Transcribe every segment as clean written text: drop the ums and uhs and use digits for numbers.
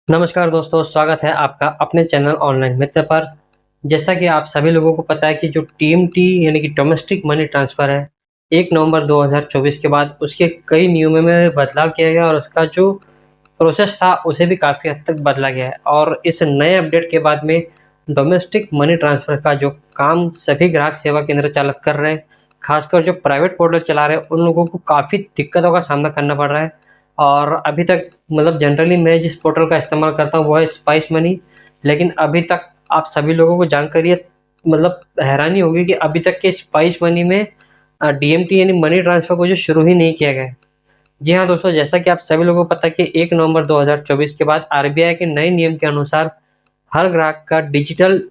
नमस्कार दोस्तों, स्वागत है आपका अपने चैनल ऑनलाइन मित्र पर। जैसा कि आप सभी लोगों को पता है कि जो टीएमटी यानी कि डोमेस्टिक मनी ट्रांसफ़र है, 1 नवंबर 2024 के बाद उसके कई नियमों में बदलाव किया गया और उसका जो प्रोसेस था उसे भी काफ़ी हद तक बदला गया है। और इस नए अपडेट के बाद में डोमेस्टिक मनी ट्रांसफ़र का जो काम सभी ग्राहक सेवा केंद्र चालक कर रहे हैं, खासकर जो प्राइवेट पोर्टल चला रहे हैं, उन लोगों को काफ़ी दिक्कतों का सामना करना पड़ रहा है। और अभी तक मतलब जनरली मैं जिस पोर्टल का इस्तेमाल करता हूँ वो है स्पाइस मनी, लेकिन अभी तक आप सभी लोगों को जानकर ये मतलब हैरानी होगी कि अभी तक के स्पाइस मनी में डीएमटी यानी मनी ट्रांसफ़र को जो शुरू ही नहीं किया गया है। जी हाँ दोस्तों, जैसा कि आप सभी लोगों को पता है कि 1 नवंबर 2024 के बाद आरबीआई के नए नियम के अनुसार हर ग्राहक का डिजिटल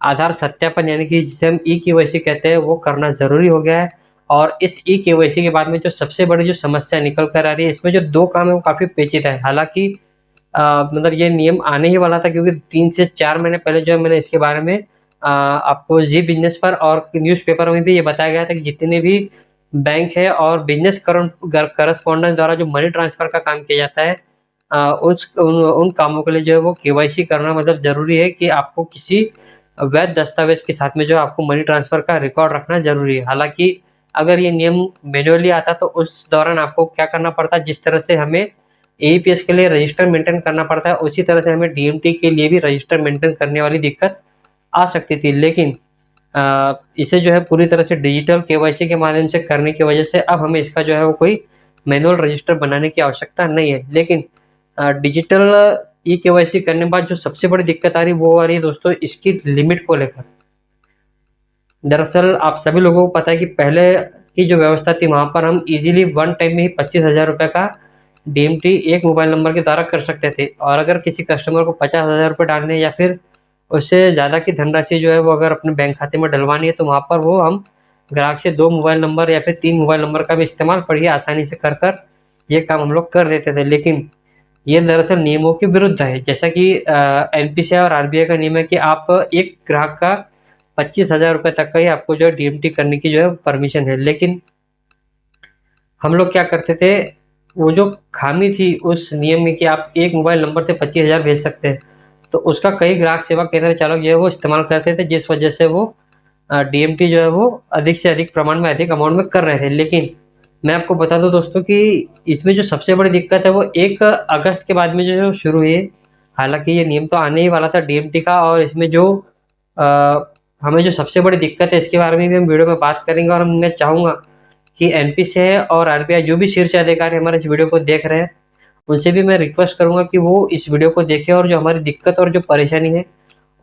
आधार सत्यापन यानी कि जिसे हम ई-केवाईसी कहते हैं वो करना ज़रूरी हो गया है। और इस ई-केवाईसी के बाद में जो सबसे बड़ी जो समस्या निकल कर आ रही है, इसमें जो 2 काम है वो काफ़ी पेचीदा है। हालाँकि मतलब ये नियम आने ही वाला था, क्योंकि 3 से 4 महीने पहले जो है मैंने इसके बारे में आपको जी बिज़नेस पर और न्यूज़पेपर में भी ये बताया गया था कि जितने भी बैंक है और बिज़नेस करस्पॉन्डेंट द्वारा जो मनी ट्रांसफ़र का काम किया जाता है, उन कामों के लिए जो है वो केवाईसी करना मतलब ज़रूरी है कि आपको किसी वैध दस्तावेज़ के साथ में जो है आपको मनी ट्रांसफ़र का रिकॉर्ड रखना ज़रूरी है। हालाँकि अगर ये नियम मैन्युअली आता तो उस दौरान आपको क्या करना पड़ता, जिस तरह से हमें एईपीएस के लिए रजिस्टर मेंटेन करना पड़ता है, उसी तरह से हमें डीएमटी के लिए भी रजिस्टर मेंटेन करने वाली दिक्कत आ सकती थी। लेकिन इसे जो है पूरी तरह से डिजिटल केवाईसी के माध्यम से करने की वजह से अब हमें इसका जो है वो कोई मैनुअल रजिस्टर बनाने की आवश्यकता नहीं है। लेकिन डिजिटल ई-केवाईसी करने के बाद जो सबसे बड़ी दिक्कत आ रही है, वो आ रही है दोस्तों इसकी लिमिट को लेकर। दरअसल आप सभी लोगों को पता है कि पहले की जो व्यवस्था थी, वहाँ पर हम ईज़िली वन टाइम में ही 25,000 रुपए का डीएमटी एक मोबाइल नंबर के द्वारा कर सकते थे। और अगर किसी कस्टमर को 50,000 रुपए डालने हैं या फिर उससे ज़्यादा की धनराशि जो है वो अगर अपने बैंक खाते में डलवानी है, तो वहाँ पर वो हम ग्राहक से 2 मोबाइल नंबर या फिर 3 मोबाइल नंबर का भी इस्तेमाल बढ़िया आसानी से कर ये काम हम लोग कर देते थे। लेकिन ये दरअसल नियमों के विरुद्ध है। जैसा कि एनपीसीआई और आरबीआई का नियम है कि आप एक ग्राहक का 25,000 रुपए तक का ही आपको जो है डीएमटी करने की जो है परमिशन है। लेकिन हम लोग क्या करते थे, वो जो खामी थी उस नियम में कि आप एक मोबाइल नंबर से 25,000 भेज सकते हैं, तो उसका कई ग्राहक सेवा केंद्र चालक जो है वो इस्तेमाल करते थे, जिस वजह से वो डीएमटी जो है वो अधिक से अधिक प्रमाण में अधिक अमाउंट में कर रहे थे। लेकिन मैं आपको बता दूँ दोस्तों कि इसमें जो सबसे बड़ी दिक्कत है वो 1 अगस्त के बाद में जो है वो शुरू हुई है। हालाँकि ये नियम तो आने ही वाला था डीएमटी का, और इसमें जो अ, हमें जो सबसे बड़ी दिक्कत है इसके बारे में भी हम वीडियो में बात करेंगे। और मैं चाहूँगा कि एनपीसीआई और आरबीआई जो भी शीर्ष अधिकारी हमारे इस वीडियो को देख रहे हैं, उनसे भी मैं रिक्वेस्ट करूँगा कि वो इस वीडियो को देखें और जो हमारी दिक्कत और जो परेशानी है,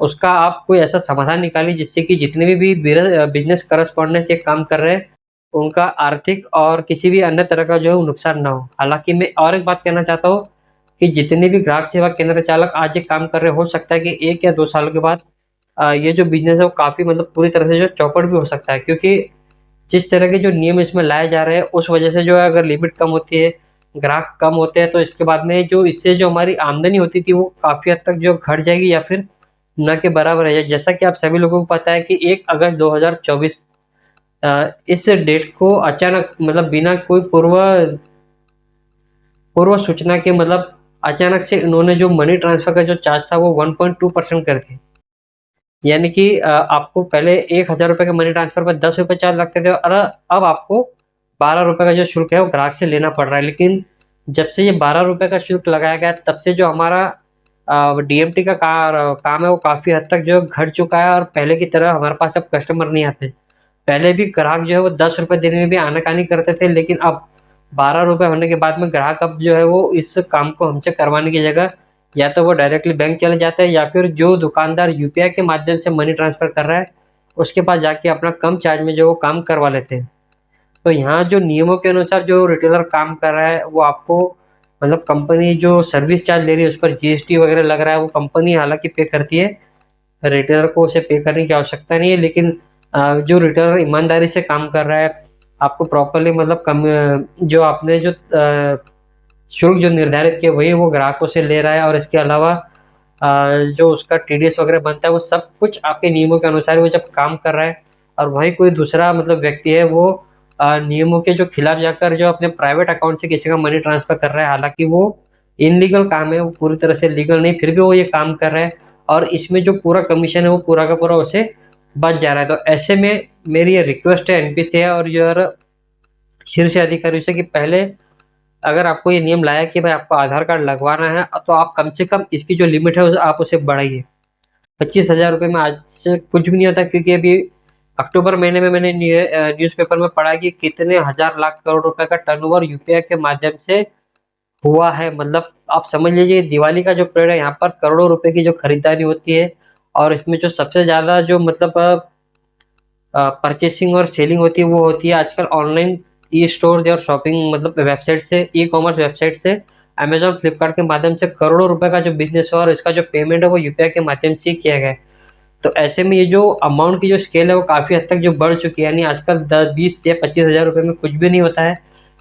उसका आप कोई ऐसा समाधान निकालिए जिससे कि जितने भी बिज़नेस करस्पॉन्डेंट से काम कर रहे हैं, उनका आर्थिक और किसी भी अन्य तरह का जो है वो नुकसान ना हो। हालाँकि मैं और एक बात कहना चाहता हूँ कि जितने भी ग्राहक सेवा केंद्र चालक आज ये काम कर रहे हैं, हो सकता है कि 1 या 2 सालों के बाद ये जो बिज़नेस है वो काफ़ी मतलब पूरी तरह से जो चौपट भी हो सकता है। क्योंकि जिस तरह के जो नियम इसमें लाए जा रहे हैं, उस वजह से जो है अगर लिमिट कम होती है, ग्राहक कम होते हैं, तो इसके बाद में जो इससे जो हमारी आमदनी होती थी वो काफ़ी हद तक जो घट जाएगी या फिर ना के बराबर है। जैसा कि आप सभी लोगों को पता है कि 1 अगस्त 2024 इस डेट को अचानक मतलब बिना कोई पूर्व सूचना के मतलब अचानक से इन्होंने जो मनी ट्रांसफर का जो चार्ज था वो 1.2% कर दिया। यानी कि आपको पहले ₹1000 के मनी ट्रांसफर पर ₹10 चार्ज लगते थे, और अब आपको ₹12 का जो शुल्क है वो ग्राहक से लेना पड़ रहा है। लेकिन जब से ये ₹12 का शुल्क लगाया गया, तब से जो हमारा डीएमटी का काम है वो काफ़ी हद तक जो घट चुका है, और पहले की तरह हमारे पास अब कस्टमर नहीं आते। पहले भी ग्राहक जो है वो ₹10 देने में भी आनाकानी करते थे, लेकिन अब ₹12 होने के बाद में ग्राहक अब जो है वो इस काम को हमसे करवाने की जगह या तो वो डायरेक्टली बैंक चले जाते हैं, या फिर जो दुकानदार यूपीआई के माध्यम से मनी ट्रांसफ़र कर रहा है, उसके पास जाके अपना कम चार्ज में जो वो काम करवा लेते हैं। तो यहाँ जो नियमों के अनुसार जो रिटेलर काम कर रहा है, वो आपको मतलब कंपनी जो सर्विस चार्ज ले रही है उस पर जीएसटी वगैरह लग रहा है, वो कंपनी हालाँकि पे करती है। रिटेलर को उसे पे करने की आवश्यकता नहीं है। लेकिन जो रिटेलर ईमानदारी से काम कर रहा है, आपको प्रॉपर्ली मतलब जो आपने जो शुल्क जो निर्धारित किए वही वो ग्राहकों से ले रहा है, और इसके अलावा जो उसका टीडीएस वगैरह बनता है वो सब कुछ आपके नियमों के अनुसार वो जब काम कर रहा है, और वहीं कोई दूसरा मतलब व्यक्ति है वो नियमों के जो खिलाफ जाकर जो अपने प्राइवेट अकाउंट से किसी का मनी ट्रांसफ़र कर रहा है, हालाँकि वो इनलीगल काम है, वो पूरी तरह से लीगल नहीं, फिर भी वो ये काम कर रहा है और इसमें जो पूरा कमीशन है वो पूरा का पूरा उसे बच जा रहा है। तो ऐसे में मेरी ये रिक्वेस्ट है एनपीसी है और जो शीर्ष अधिकारी से कि पहले अगर आपको ये नियम लाया कि भाई आपको आधार कार्ड लगवाना है तो आप कम से कम इसकी जो लिमिट है आप उसे बढ़ाइए। 25,000 रुपये में आज से कुछ भी नहीं होता, क्योंकि अभी अक्टूबर महीने में मैंने न्यूज़पेपर में पढ़ा कि कितने हजार लाख करोड़ रुपए का टर्नओवर यूपीआई के माध्यम से हुआ है। मतलब आप समझ लीजिए दिवाली का जो पीरियड है यहाँ पर करोड़ों रुपए की जो खरीदारी होती है और इसमें जो सबसे ज्यादा जो मतलब परचेसिंग और सेलिंग होती है वो होती है आजकल ऑनलाइन ई स्टोर और शॉपिंग मतलब वेबसाइट से, ई कॉमर्स वेबसाइट से, अमेजॉन फ्लिपकार्ट के माध्यम से करोड़ों रुपए का जो बिजनेस है और इसका जो पेमेंट है वो यूपीआई के माध्यम से ही किया गया है। तो ऐसे में ये जो अमाउंट की जो स्केल है वो काफ़ी हद तक जो बढ़ चुकी है, यानी आजकल 10, 20 या 25 हज़ार रुपये में कुछ भी नहीं होता है।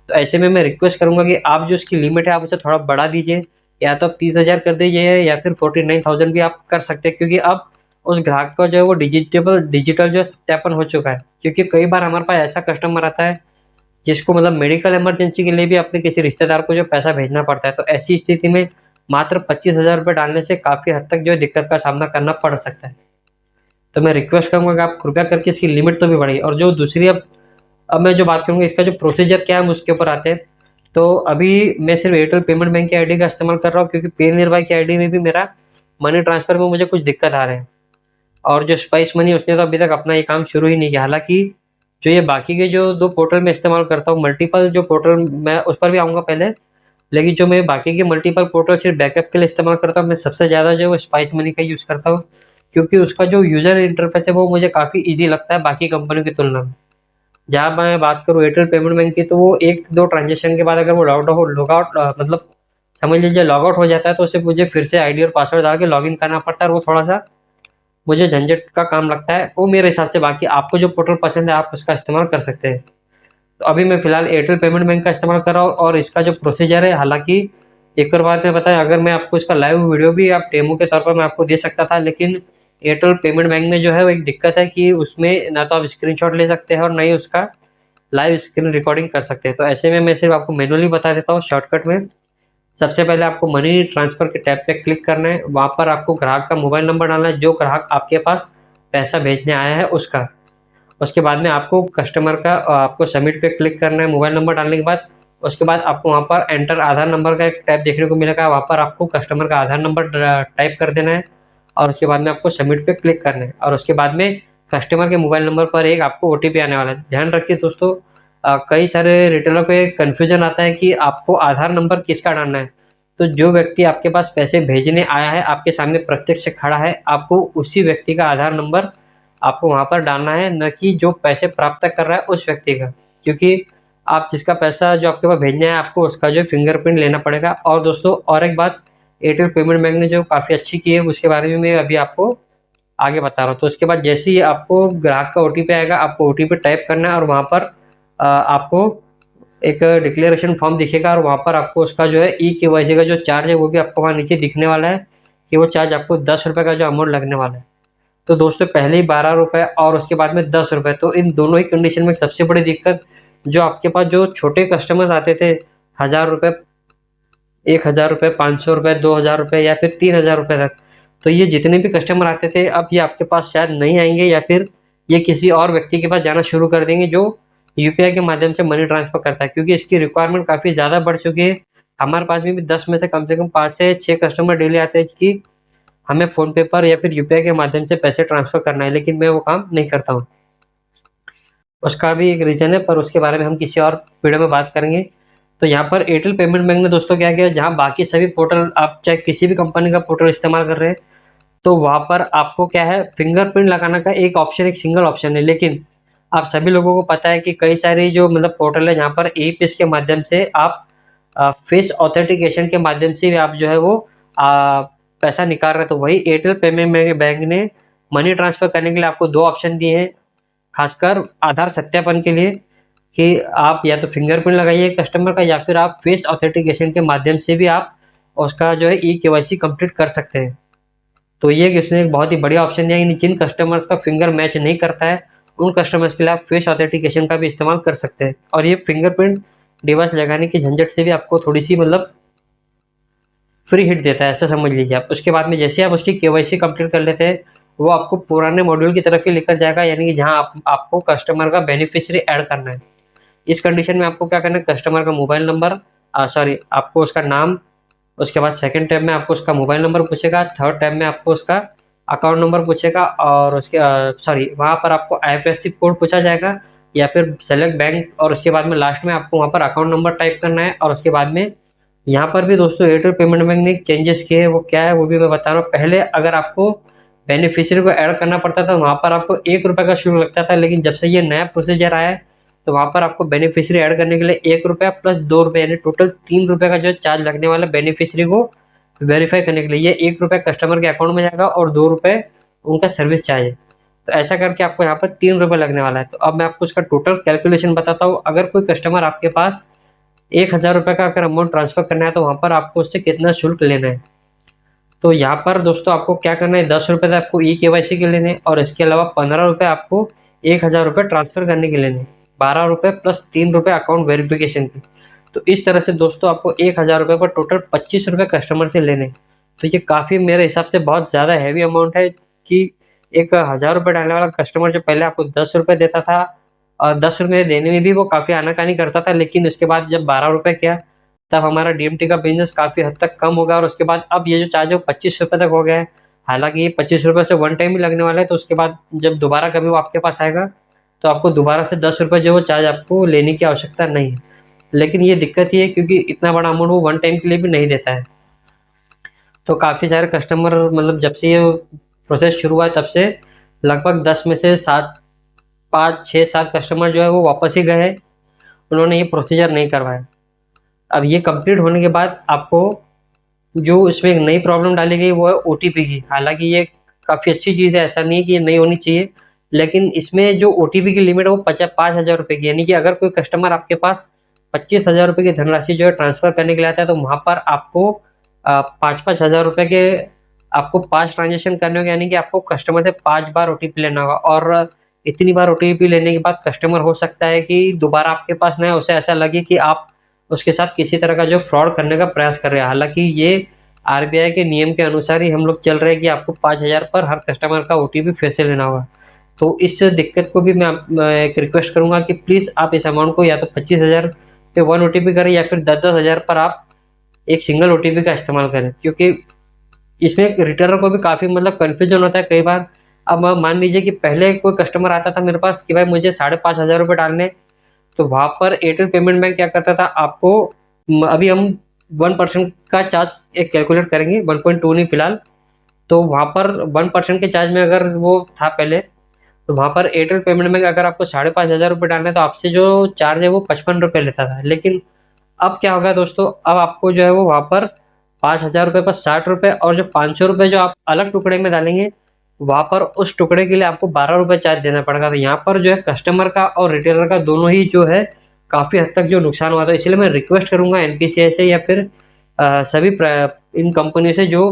तो ऐसे में मैं रिक्वेस्ट करूंगा कि आप जो इसकी लिमिट है आप उसे थोड़ा बढ़ा दीजिए, या तो आप 30,000 कर दीजिए या फिर 49,000 भी आप कर सकते हैं, क्योंकि अब उस ग्राहक का जो है वो डिजिटल जो है सत्यापन हो चुका है। क्योंकि कई बार हमारे पास ऐसा कस्टमर आता है जिसको मतलब मेडिकल इमरजेंसी के लिए भी अपने किसी रिश्तेदार को जो पैसा भेजना पड़ता है, तो ऐसी स्थिति में मात्र 25,000 रुपये डालने से काफ़ी हद तक जो है दिक्कत का सामना करना पड़ सकता है। तो मैं रिक्वेस्ट करूँगा कि आप कृपया करके इसकी लिमिट तो भी बढ़ाइए। और जो दूसरी अब मैं जो बात करूँगा इसका जो प्रोसीजर क्या है हम उसके ऊपर आते हैं। तो अभी मैं सिर्फ एयरटेल पेमेंट बैंक की आईडी का इस्तेमाल कर रहा हूँ, क्योंकि पे नियर बाय की आईडी में भी मेरा मनी ट्रांसफर में मुझे कुछ दिक्कत आ रहे हैं। और जो स्पाइस मनी उसने तो अभी तक अपना ये काम शुरू ही नहीं किया। हालांकि जो ये बाकी के जो 2 पोर्टल में इस्तेमाल करता हूँ, मल्टीपल जो पोर्टल मैं उस पर भी आऊँगा पहले, लेकिन जो मैं बाकी के मल्टीपल पोर्टल सिर्फ बैकअप के लिए इस्तेमाल करता हूँ, मैं सबसे ज़्यादा जो है वो स्पाइस मनी का यूज़ करता हूँ, क्योंकि उसका जो यूज़र इंटरफेस है वो मुझे काफ़ी ईजी लगता है बाकी कंपनियों की तुलना में। जहाँ मैं बात करूँ एयरटेल पेमेंट बैंक की, तो वो 1-2 ट्रांज़ैक्शन के बाद अगर वो लॉगआउट मतलब समझ लीजिए लॉग आउट हो जाता है, तो उसे मुझे फिर से आईडी और पासवर्ड डाल के लॉगिन करना पड़ता है और वो थोड़ा-सा मुझे झंझट का काम लगता है। वो मेरे हिसाब से, बाकी आपको जो पोर्टल पसंद है आप उसका इस्तेमाल कर सकते हैं। तो अभी मैं फ़िलहाल एयरटेल पेमेंट बैंक का इस्तेमाल कर रहा हूँ और इसका जो प्रोसीजर है, हालाँकि एक और बात मैं बताएँ, अगर मैं आपको इसका लाइव वीडियो भी आप डेमो के तौर पर मैं आपको दे सकता था, लेकिन एयरटेल पेमेंट बैंक में जो है वो एक दिक्कत है कि उसमें ना तो आप स्क्रीनशॉट ले सकते हैं और ना ही उसका लाइव स्क्रीन रिकॉर्डिंग कर सकते हैं। तो ऐसे में मैं सिर्फ आपको मैनुअली बता देता हूँ शॉर्टकट में। सबसे पहले आपको मनी ट्रांसफ़र के टैब पे क्लिक करना है, वहाँ पर आपको ग्राहक का मोबाइल नंबर डालना है, जो ग्राहक आपके पास पैसा भेजने आया है उसका। उसके बाद में आपको कस्टमर का आपको सबमिट पे क्लिक करना है मोबाइल नंबर डालने के बाद। उसके बाद आपको वहाँ पर एंटर आधार नंबर का एक टैब देखने को मिलेगा, वहाँ पर आपको कस्टमर का आधार नंबर टाइप कर देना है और उसके बाद में आपको सबमिट पे क्लिक करना है और उसके बाद में कस्टमर के मोबाइल नंबर पर एक आपको ओटीपी आने वाला है। ध्यान रखिए दोस्तों, कई सारे रिटेलर पे कन्फ्यूजन आता है कि आपको आधार नंबर किसका डालना है। तो जो व्यक्ति आपके पास पैसे भेजने आया है, आपके सामने प्रत्यक्ष खड़ा है, आपको उसी व्यक्ति का आधार नंबर आपको वहाँ पर डालना है, न कि जो पैसे प्राप्त कर रहा है उस व्यक्ति का। क्योंकि आप जिसका पैसा जो आपके पास भेजना है आपको उसका जो फिंगरप्रिंट लेना पड़ेगा। और दोस्तों और एक बात, एयरटेल पेमेंट बैंक ने जो काफ़ी अच्छी की है उसके बारे में मैं अभी आपको आगे बता रहा हूँ। तो उसके बाद जैसे ही आपको ग्राहक का ओटीपी आएगा, आपको ओटीपी टाइप करना है और वहाँ पर आपको एक डिक्लेरेशन फॉर्म दिखेगा और वहाँ पर आपको उसका जो है ई-केवाईसी का जो चार्ज है वो भी आपको वहाँ नीचे दिखने वाला है कि वो चार्ज आपको 10 रुपये का जो अमाउंट लगने वाला है। तो दोस्तों पहले ही 12 रुपये और उसके बाद में 10 रुपये, तो इन दोनों ही कंडीशन में सबसे बड़ी दिक्कत, जो आपके पास जो छोटे कस्टमर्स आते थे 1000 रुपये, 1000 रुपये, 500 रुपये, 2000 रुपये या फिर 3000 रुपये तक, तो ये जितने भी कस्टमर आते थे अब ये आपके पास शायद नहीं आएंगे या फिर ये किसी और व्यक्ति के पास जाना शुरू कर देंगे जो यूपीआई के माध्यम से मनी ट्रांसफ़र करता है, क्योंकि इसकी रिक्वायरमेंट काफ़ी ज़्यादा बढ़ चुकी है। हमारे पास में भी 10 में से कम 5 से 6 कस्टमर डेली आते हैं कि हमें फ़ोनपे पर या फिर यूपीआई के माध्यम से पैसे ट्रांसफ़र करना है, लेकिन मैं वो काम नहीं करता हूँ। उसका भी एक रीज़न है, पर उसके बारे में हम किसी और वीडियो में बात करेंगे। तो यहाँ पर एयरटेल पेमेंट बैंक ने दोस्तों क्या किया, जहाँ बाकी सभी पोर्टल आप चाहे किसी भी कंपनी का पोर्टल इस्तेमाल कर रहे हैं, तो वहाँ पर आपको क्या है फिंगरप्रिंट लगाने का एक ऑप्शन, एक सिंगल ऑप्शन है। लेकिन आप सभी लोगों को पता है कि कई सारी जो मतलब पोर्टल है जहाँ पर एईपीएस के माध्यम से आप फेस ऑथेंटिकेशन के माध्यम से भी आप जो है वो पैसा निकाल रहे हैं। तो वही एयरटेल पेमेंट बैंक ने मनी ट्रांसफ़र करने के लिए आपको 2 ऑप्शन दिए हैं, खासकर आधार सत्यापन के लिए, कि आप या तो फिंगरप्रिंट लगाइए कस्टमर का या फिर आप फेस ऑथेंटिकेशन के माध्यम से भी आप उसका जो है ई-केवाईसी कंप्लीट कर सकते हैं। तो ये उसने एक बहुत ही बढ़िया ऑप्शन दिया है, जिन कस्टमर्स का फिंगर मैच नहीं करता है उन कस्टमर्स के लिए आप फेस ऑथेंटिकेशन का भी इस्तेमाल कर सकते हैं और ये फिंगरप्रिंट डिवाइस लगाने की झंझट से भी आपको थोड़ी सी मतलब फ्री हिट देता है, ऐसा समझ लीजिए आप। उसके बाद में जैसे आप उसकी केवाईसी कंप्लीट कर लेते हैं, वो आपको पुराने मॉड्यूल की तरफ ही लेकर जाएगा, यानी कि जहाँ आपको कस्टमर का बेनिफिशियरी ऐड करना है। इस कंडीशन में आपको क्या करना है, कस्टमर का मोबाइल नंबर, सॉरी आपको उसका नाम, उसके बाद सेकंड टैब में आपको उसका मोबाइल नंबर पूछेगा, थर्ड टैब में आपको उसका अकाउंट नंबर पूछेगा, और उसके सॉरी वहाँ पर आपको आईएफएससी कोड पूछा जाएगा या फिर सेलेक्ट बैंक, और उसके बाद में लास्ट में आपको वहाँ पर अकाउंट नंबर टाइप करना है। और उसके बाद में यहाँ पर भी दोस्तों एयरटेल पेमेंट बैंक ने चेंजेस किए हैं, वो क्या है वो भी मैं बता रहा हूँ। पहले अगर आपको बेनिफिशियरी को ऐड करना पड़ता था, वहाँ पर आपको 1 रुपये का शुल्क लगता था, लेकिन जब से ये नया प्रोसीजर आया है तो वहाँ पर आपको बेनिफिशियरी ऐड करने के लिए 1 रुपया प्लस 2 रुपये, यानी टोटल 3 रुपये का जो चार्ज लगने वाला बेनिफिशियरी को वेरीफाई करने के लिए। ये 1 रुपया कस्टमर के अकाउंट में जाएगा और 2 रुपये उनका सर्विस चार्ज है। तो ऐसा करके आपको यहाँ पर 3 रुपये लगने वाला है। तो अब मैं आपको उसका टोटल कैलकुलेशन बताता हूँ। अगर कोई कस्टमर आपके पास 1000 रुपये का अगर अमाउंट ट्रांसफर करना है तो वहाँ पर आपको उससे कितना शुल्क लेना है। तो यहाँ पर दोस्तों आपको क्या करना है, 10 रुपये तो आपको ई केवाईसी के लेने, और इसके अलावा 15 रुपये आपको 1000 रुपये ट्रांसफर करने के लेने, 12 रुपये प्लस 3 रुपये अकाउंट वेरिफिकेशन की। तो इस तरह से दोस्तों आपको 1000 रुपये पर टोटल 25 रुपये कस्टमर से लेने। तो ये काफ़ी मेरे हिसाब से बहुत ज़्यादा हैवी अमाउंट है कि 1000 रुपये डालने वाला कस्टमर जो पहले आपको 10 रुपये देता था, और 10 रुपये देने में भी वो काफ़ी आनाकानी करता था, लेकिन उसके बाद जब 12 रुपये किया तब हमारा डीएमटी का बिजनेस काफ़ी हद तक कम होगा। और उसके बाद अब ये जो चार्ज है वो 25 रुपये तक हो गया है। हालांकि ये 25 रुपये से वन टाइम ही लगने वाला है, तो उसके बाद जब दोबारा कभी वो आपके पास आएगा तो आपको दोबारा से 10 रुपये जो वो चार्ज आपको लेने की आवश्यकता नहीं है। लेकिन ये दिक्कत ही है क्योंकि इतना बड़ा अमाउंट वो वन टाइम के लिए भी नहीं देता है। तो काफ़ी सारे कस्टमर, मतलब जब से ये प्रोसेस शुरू हुआ है तब से लगभग 10 में से 7, 5, 6, 7 कस्टमर जो है वो वापस ही गए, उन्होंने ये प्रोसीजर नहीं करवाया। अब ये कंप्लीट होने के बाद आपको जो इसमें एक नई प्रॉब्लम डाली गई वो है ओटीपी की। हालांकि ये काफ़ी अच्छी चीज़ है, ऐसा नहीं है कि ये नहीं होनी चाहिए, लेकिन इसमें जो ओटीपी की लिमिट है वो 5,000 रुपये की, यानी कि अगर कोई कस्टमर आपके पास 25,000 रुपये की धनराशि जो है ट्रांसफ़र करने के लिए आता है तो वहाँ पर आपको 5,000 रुपये के आपको 5 ट्रांजेक्शन करने होंगे, यानी कि आपको कस्टमर से 5 बार ओटीपी लेना होगा। और इतनी बार ओटीपी लेने के बाद कस्टमर हो सकता है कि दोबारा आपके पास ना आए, उसे ऐसा लगे कि आप उसके साथ किसी तरह का जो फ्रॉड करने का प्रयास कर रहे हैं। हालांकि ये आरबीआई के नियम के अनुसार ही हम लोग चल रहे हैं कि आपको 5,000 पर हर कस्टमर का ओटीपी फिर से लेना होगा। तो इस दिक्कत को भी मैं एक रिक्वेस्ट करूंगा कि प्लीज़ आप इस अमाउंट को या तो 25,000 पे 1 ओटीपी करें, या फिर 10-10 हज़ार पर आप एक सिंगल ओटीपी का इस्तेमाल करें, क्योंकि इसमें रिटर्नर को भी काफ़ी मतलब कन्फ्यूजन होता है कई बार। अब मान लीजिए कि पहले कोई कस्टमर आता था मेरे पास कि भाई मुझे 5,500 रुपये डालने, तो वहाँ पर एयरटेल पेमेंट बैंक क्या करता था, आपको अभी हम 1% का चार्ज एक कैलकुलेट करेंगे, 1.2 नहीं फिलहाल। तो वहाँ पर 1% के चार्ज में अगर वो था पहले, तो वहाँ पर एयरटेल पेमेंट बैंक अगर आपको 5,500 रुपये डालना है तो आपसे जो चार्ज है वो 55 रुपये लेता था। लेकिन अब क्या होगा दोस्तों, अब आपको जो है वो वहाँ पर 5,000 रुपये पर 60 रुपये, और जो 500 रुपये जो आप अलग टुकड़े में डालेंगे वहाँ पर उस टुकड़े के लिए आपको 12 रुपये चार्ज देना पड़ेगा। तो यहाँ पर जो है कस्टमर का और रिटेलर का दोनों ही जो है काफ़ी हद तक जो नुकसान हुआ था। इसलिए मैं रिक्वेस्ट करूँगा एनपीसीआई से या फिर सभी इन कंपनियों से जो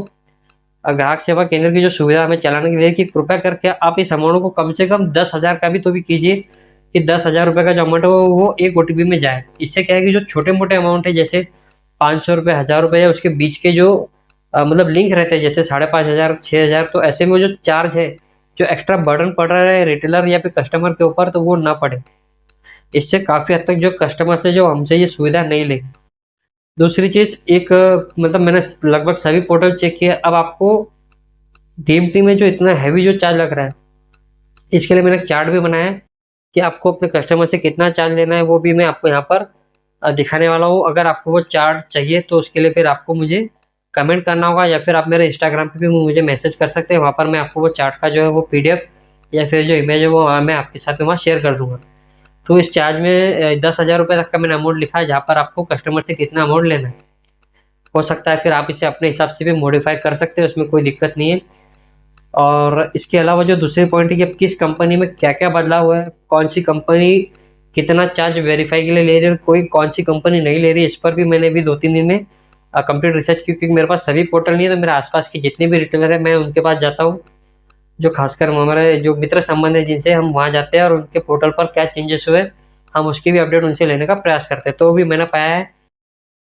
ग्राहक सेवा केंद्र की जो सुविधा हमें चलाने के लिए, कि कृपया करके आप इस अमाउंट को कम से कम 10,000 का भी तो भी कीजिए, कि 10,000 रुपये का जो अमाउंट है वो एक ओटीपी में जाए। इससे क्या है कि जो छोटे मोटे अमाउंट है जैसे 500 रुपये, 1000 रुपये, या उसके बीच के जो मतलब लिंक रहते हैं जैसे 5,500, 6,000, तो ऐसे में जो चार्ज है, जो एक्स्ट्रा बर्डन पड़ रहा है रिटेलर या फिर कस्टमर के ऊपर, तो वो ना पड़े। इससे काफ़ी हद तक जो कस्टमर से जो हमसे ये सुविधा नहीं लेंगे। दूसरी चीज़ एक मतलब मैंने लगभग सभी पोर्टल चेक किया, अब आपको डीएमटी में जो इतना हैवी जो चार्ज लग रहा है, इसके लिए मैंने एक चार्ट भी बनाया है कि आपको अपने कस्टमर से कितना चार्ज लेना है, वो भी मैं आपको यहाँ पर दिखाने वाला हूँ। अगर आपको वो चार्ट चाहिए तो उसके लिए फिर आपको मुझे कमेंट करना होगा, या फिर आप मेरे इंस्टाग्राम पे भी मुझे मैसेज कर सकते हैं। वहाँ पर मैं आपको वो चार्ट का जो है वो पीडीएफ या फिर जो इमेज है वो मैं आपके साथ वहाँ शेयर कर दूँगा। तो इस चार्ज में 10,000 रुपये तक का मैंने अमाउंट लिखा है, जहाँ पर आपको कस्टमर से कितना अमाउंट लेना है। हो सकता है फिर आप इसे अपने हिसाब से भी मॉडिफाई कर सकते हैं, उसमें कोई दिक्कत नहीं है। और इसके अलावा जो दूसरी पॉइंट है कि अब किस कंपनी में क्या क्या बदलाव हुआ है, कौन सी कंपनी कितना चार्ज वेरीफाई के लिए ले रही है, कोई कौन सी कंपनी नहीं ले रही है, इस पर भी मैंने भी 2-3 दिन में कंप्लीट रिसर्च की। क्योंकि मेरे पास सभी पोर्टल नहीं है, तो मेरे आसपास के जितने भी रिटेलर है मैं उनके पास जाता हूँ, जो खासकर हमारे जो मित्र संबंध है जिनसे हम वहाँ जाते हैं, और उनके पोर्टल पर क्या चेंजेस हुए हम उसकी भी अपडेट उनसे लेने का प्रयास करते हैं। तो भी मैंने पाया है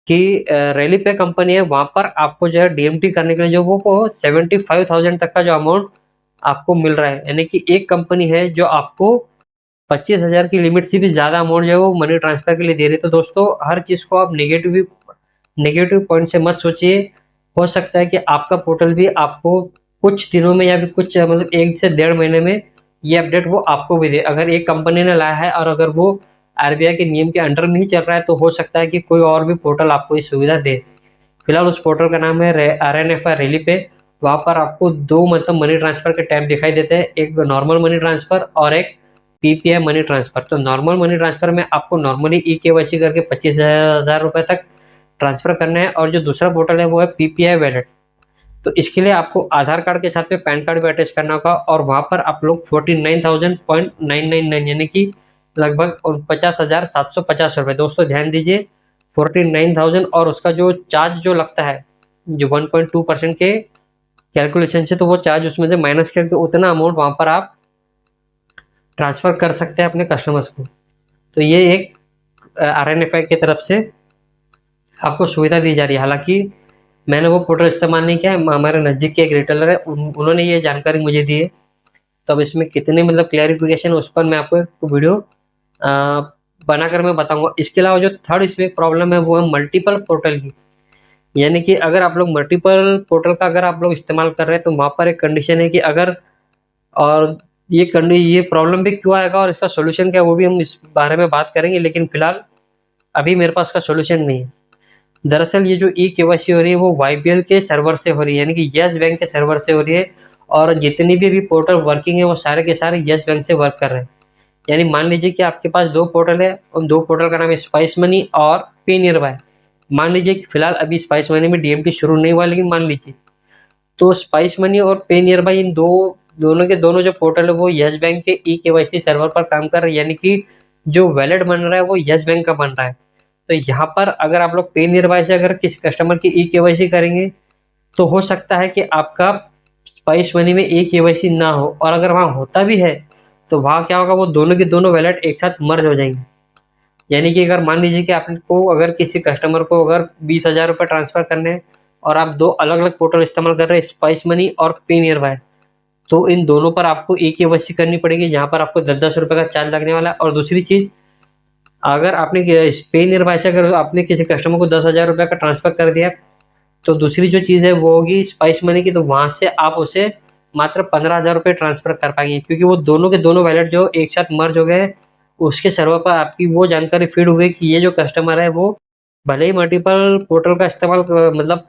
कि रैली पे कंपनी है, वहाँ पर आपको जो है डीएमटी करने के लिए जो वो 75,000 तक का जो अमाउंट आपको मिल रहा है। यानी कि एक कंपनी है जो आपको 25,000 की लिमिट से भी ज़्यादा अमाउंट जो है वो मनी ट्रांसफ़र के लिए दे रही है। तो दोस्तों हर चीज़ को आप नेगेटिव पॉइंट से मत सोचिए। हो सकता है कि आपका पोर्टल भी आपको कुछ दिनों में या फिर कुछ मतलब 1 से डेढ़ महीने में ये अपडेट वो आपको भी दे। अगर एक कंपनी ने लाया है और अगर वो आरबीआई के नियम के अंडर में ही चल रहा है, तो हो सकता है कि कोई और भी पोर्टल आपको ये सुविधा दे। फिलहाल उस पोर्टल का नाम है RNFI रैली पे। वहाँ पर आपको 2 मतलब मनी ट्रांसफ़र के टाइप दिखाई देते हैं, एक नॉर्मल मनी ट्रांसफ़र और एक पीपीआई मनी ट्रांसफ़र। तो नॉर्मल मनी ट्रांसफ़र में आपको नॉर्मली ई-केवाईसी करके 25,000 रुपये तक ट्रांसफ़र करना है, और जो दूसरा पोर्टल है वो है पीपीआई वैलेट। तो इसके लिए आपको आधार कार्ड के साथ में पैन कार्ड भी अटैच करना होगा, और वहाँ पर आप लोग 49,999 यानी कि लगभग 49,750 रुपये। दोस्तों ध्यान दीजिए, 49,000 और उसका जो चार्ज जो लगता है, जो 1.2% के कैलकुलेशन से, तो वो चार्ज उसमें से माइनस करके उतना अमाउंट वहाँ पर आप ट्रांसफ़र कर सकते हैं अपने कस्टमर्स को। तो ये एक RNFI की तरफ से आपको सुविधा दी जा रही है। हालाँकि मैंने वो पोर्टल इस्तेमाल नहीं किया है, हमारे नज़दीक के एक रिटेलर है, उन्होंने ये जानकारी मुझे दी है। तो अब इसमें कितने मतलब क्लैरिफ़िकेशन, उस पर मैं आपको एक वीडियो बनाकर मैं बताऊँगा। इसके अलावा जो थर्ड इसमें प्रॉब्लम है वो है मल्टीपल पोर्टल की। यानी कि अगर आप लोग मल्टीपल पोर्टल का अगर आप लोग इस्तेमाल कर रहे हैं, तो वहाँ पर एक कंडीशन है कि अगर, और ये प्रॉब्लम भी क्यों आएगा और इसका सॉल्यूशन क्या है, वो भी हम इस बारे में बात करेंगे। लेकिन फिलहाल अभी मेरे पास इसका सॉल्यूशन नहीं है। दरअसल ये जो ई-केवाईसी हो रही है वो वाईबीएल के सर्वर से हो रही है, यानी कि येस बैंक के सर्वर से हो रही है, और जितनी भी अभी पोर्टल वर्किंग है वो सारे के सारे येस बैंक से वर्क कर रहे हैं। यानी मान लीजिए कि आपके पास 2 पोर्टल है, उन 2 पोर्टल का नाम है स्पाइस मनी और पे नियर बाय। मान लीजिए कि फिलहाल अभी स्पाइस मनी में डीएमटी शुरू नहीं हुआ, लेकिन मान लीजिए, तो स्पाइस मनी और पे नियर बाय, इन दोनों के दोनों जो पोर्टल है वो येस बैंक के ई-केवाईसी सर्वर पर काम कर रहे हैं, यानी कि जो वैलेट बन रहा है वो येस बैंक का बन रहा है। तो यहाँ पर अगर आप लोग पे नियर बाय से अगर किसी कस्टमर की ई-केवाईसी करेंगे, तो हो सकता है कि आपका स्पाइस मनी में ई-केवाईसी ना हो, और अगर वहाँ होता भी है, तो वहाँ क्या होगा, वो दोनों के दोनों वैलेट एक साथ मर्ज हो जाएंगे। यानी कि अगर मान लीजिए कि आपको अगर किसी कस्टमर को अगर 20,000 रुपये ट्रांसफ़र करने हैं, और आप 2 अलग-अलग पोर्टल इस्तेमाल कर रहे हैं, स्पाइस मनी और पे नियर बाय, तो इन दोनों पर आपको ई-केवाईसी करनी पड़ेगी, जहाँ पर आपको 10-10 रुपये का चार्ज लगने वाला है। और दूसरी चीज़, अगर आपने पे नियर बाय से अगर आपने किसी कस्टमर को 10,000 रुपये का ट्रांसफ़र कर दिया, तो दूसरी जो चीज़ है वो होगी स्पाइस मनी की, तो वहाँ से आप उसे मात्र 15,000 रुपये ट्रांसफ़र कर पाएँगे, क्योंकि वो दोनों के दोनों वैलेट जो एक साथ मर्ज हो गए हैं, उसके सर्वर पर आपकी वो जानकारी फ़ीड हो गई कि ये जो कस्टमर है वो भले ही मल्टीपल पोर्टल का इस्तेमाल मतलब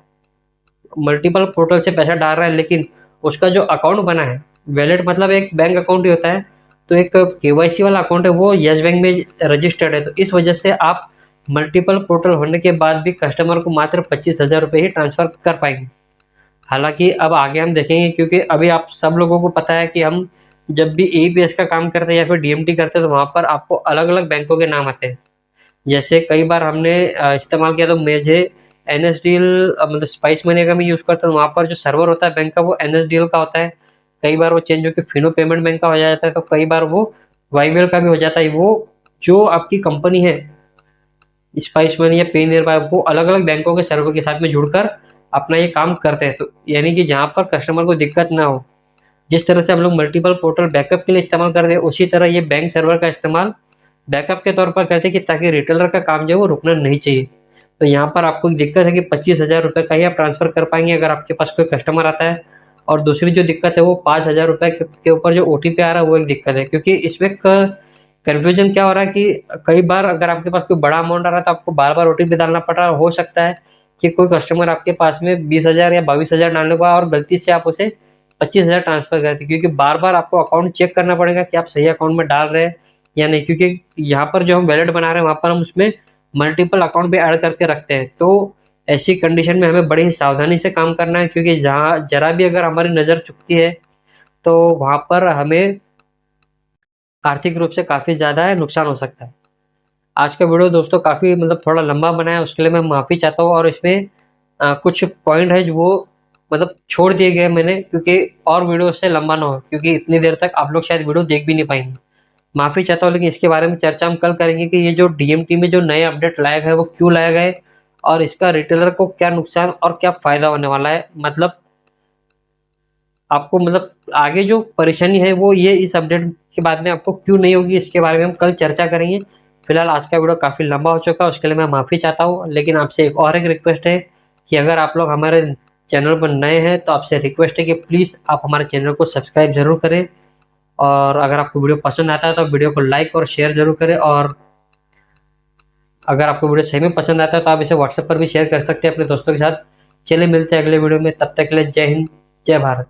मल्टीपल पोर्टल से पैसा डाल रहा है, लेकिन उसका जो अकाउंट बना है, वैलेट मतलब एक बैंक अकाउंट ही होता है, तो एक केवाईसी वाला अकाउंट है वो येस बैंक में रजिस्टर्ड है। तो इस वजह से आप मल्टीपल पोर्टल होने के बाद भी कस्टमर को मात्र 25,000 रुपये ही ट्रांसफ़र कर पाएँगे। हालाँकि अब आगे हम देखेंगे, क्योंकि अभी आप सब लोगों को पता है कि हम जब भी एईपीएस का काम करते हैं या फिर डीएमटी करते हैं, तो वहाँ पर आपको अलग-अलग बैंकों के नाम आते हैं। जैसे कई बार हमने इस्तेमाल किया, तो मुझे एनएसडीएल मतलब स्पाइस मनी का मैं यूज़ करता हूँ, वहाँ पर जो सर्वर होता है बैंक का वो एनएसडीएल का होता है। कई बार वो चेंज होके फिनो पेमेंट बैंक का हो जाता है, तो कई बार वो वाईबीएल का भी हो जाता है। वो जो आपकी कंपनी है स्पाइस मनी या पे नियर बाय, वो अलग-अलग बैंकों के सर्वर के साथ में जुड़कर अपना ये काम करते हैं। तो यानी कि जहाँ पर कस्टमर को दिक्कत ना हो, जिस तरह से हम लोग मल्टीपल पोर्टल बैकअप के लिए इस्तेमाल करते हैं, उसी तरह ये बैंक सर्वर का इस्तेमाल बैकअप के तौर पर करते हैं, कि ताकि रिटेलर का काम जो है वो रुकना नहीं चाहिए। तो यहाँ पर आपको एक दिक्कत है कि 25,000 रुपये का ही आप ट्रांसफ़र कर पाएँगे अगर आपके पास कोई कस्टमर आता है, और दूसरी जो दिक्कत है वो 5,000 रुपये के ऊपर जो ओटीपी आ रहा है वो एक दिक्कत है। क्योंकि इसमें कन्फ्यूजन क्या हो रहा है कि कई बार अगर आपके पास कोई बड़ा अमाउंट आ रहा है, तो आपको बार-बार ओटीपी डालना पड़ रहा है। हो सकता है कि कोई कस्टमर आपके पास में 20,000 या 22,000 डालने को आए और गलती से आप उसे 25,000 ट्रांसफ़र कर दें, क्योंकि बार-बार आपको अकाउंट चेक करना पड़ेगा कि आप सही अकाउंट में डाल रहे हैं या नहीं। क्योंकि यहाँ पर जो हम वैलेट बना रहे हैं, वहाँ पर हम उसमें मल्टीपल अकाउंट भी ऐड करके रखते हैं। तो ऐसी कंडीशन में हमें बड़ी ही सावधानी से काम करना है, क्योंकि जहाँ ज़रा भी अगर हमारी नज़र चुकती है, तो वहाँ पर हमें आर्थिक रूप से काफ़ी ज़्यादा नुकसान हो सकता है। आज का वीडियो दोस्तों काफ़ी मतलब थोड़ा लंबा बना है, उसके लिए मैं माफ़ी चाहता हूँ, और इसमें कुछ पॉइंट है जो वो मतलब छोड़ दिए गए मैंने, क्योंकि और वीडियो उससे लंबा ना हो, क्योंकि इतनी देर तक आप लोग शायद वीडियो देख भी नहीं पाएँगे। माफ़ी चाहता हूँ, लेकिन इसके बारे में चर्चा हम कल करेंगे कि ये जो डीएमटी में जो नए अपडेट लाया गया है वो क्यों लाया गया है, और इसका रिटेलर को क्या नुकसान और क्या फ़ायदा होने वाला है, मतलब आपको मतलब आगे जो परेशानी है वो ये इस अपडेट के बाद में आपको क्यों नहीं होगी, इसके बारे में हम कल चर्चा करेंगे। फिलहाल आज का वीडियो काफ़ी लंबा हो चुका है, उसके लिए मैं माफ़ी चाहता हूँ। लेकिन आपसे एक रिक्वेस्ट है कि अगर आप लोग हमारे चैनल पर नए हैं तो आपसे रिक्वेस्ट है कि प्लीज़ आप हमारे चैनल को सब्सक्राइब ज़रूर करें, और अगर आपको वीडियो पसंद आता है तो वीडियो को लाइक और शेयर ज़रूर करें, और अगर आपको वीडियो सही में पसंद आता है तो आप इसे व्हाट्सएप पर भी शेयर कर सकते हैं अपने दोस्तों के साथ। चलिए मिलते हैं अगले वीडियो में, तब तक के लिए जय हिंद, जय भारत।